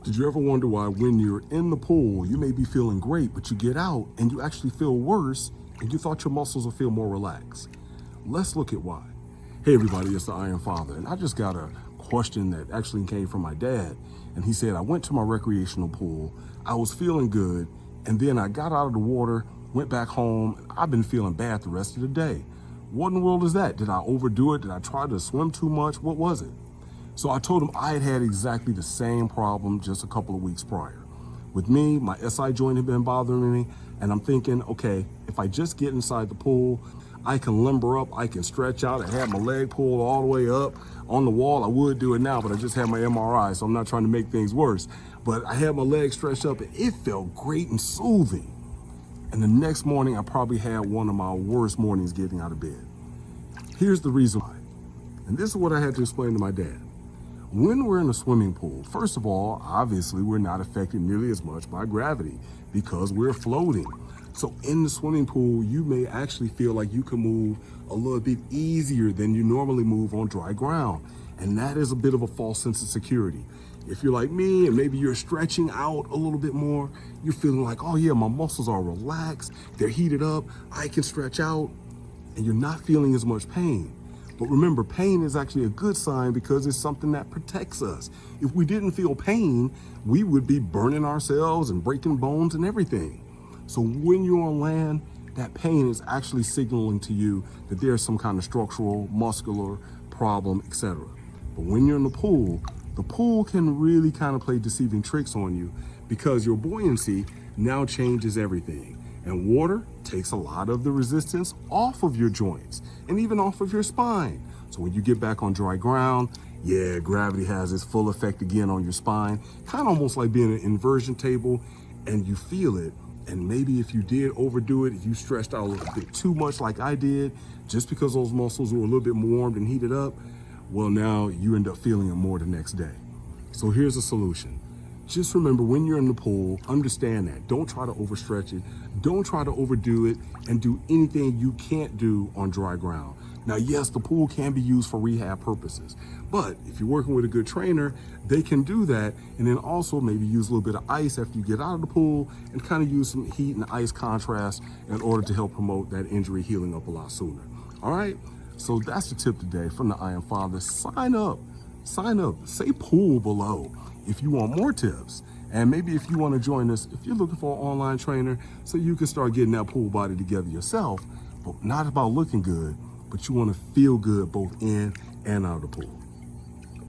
Did you ever wonder why when you're in the pool, you may be feeling great, but you get out and you actually feel worse and you thought your muscles would feel more relaxed? Let's look at why. Hey everybody, it's the Iron Father, and I just got a question that actually came from my dad. And he said, I went to my recreational pool, I was feeling good, and then I got out of the water, went back home, and I've been feeling bad the rest of the day. What in the world is that? Did I overdo it? Did I try to swim too much? What was it? So I told him I had had exactly the same problem just a couple of weeks prior. With me, my SI joint had been bothering me, and I'm thinking, okay, if I just get inside the pool, I can limber up, I can stretch out. I had my leg pulled all the way up on the wall. I would do it now, but I just had my MRI, so I'm not trying to make things worse. But I had my legs stretched up, and it felt great and soothing. And the next morning, I probably had one of my worst mornings getting out of bed. Here's the reason why. And this is what I had to explain to my dad. When we're in a swimming pool, first of all, obviously we're not affected nearly as much by gravity because we're floating. So in the swimming pool, you may actually feel like you can move a little bit easier than you normally move on dry ground. And that is a bit of a false sense of security. If you're like me and maybe you're stretching out a little bit more, you're feeling like, oh yeah, my muscles are relaxed, they're heated up, I can stretch out, and you're not feeling as much pain. But remember, pain is actually a good sign because it's something that protects us. If we didn't feel pain, we would be burning ourselves and breaking bones and everything. So when you're on land, that pain is actually signaling to you that there's some kind of structural, muscular problem, etc. But when you're in the pool can really kind of play deceiving tricks on you because your buoyancy now changes everything. And water takes a lot of the resistance off of your joints and even off of your spine. So when you get back on dry ground, yeah, gravity has its full effect again on your spine, kind of almost like being an inversion table, and you feel it. And maybe if you did overdo it, if you stretched out a little bit too much like I did, just because those muscles were a little bit more warmed and heated up, well, now you end up feeling it more the next day. So here's a solution. Just remember, when you're in the pool, understand that. Don't try to overstretch it. Don't try to overdo it and do anything you can't do on dry ground. Now, yes, the pool can be used for rehab purposes, but if you're working with a good trainer, they can do that and then also maybe use a little bit of ice after you get out of the pool and kind of use some heat and ice contrast in order to help promote that injury healing up a lot sooner. All right, so that's the tip today from the Iron Father. Sign up, say pool below if you want more tips. And maybe if you want to join us, if you're looking for an online trainer so you can start getting that pool body together yourself, but not about looking good, but you want to feel good both in and out of the pool.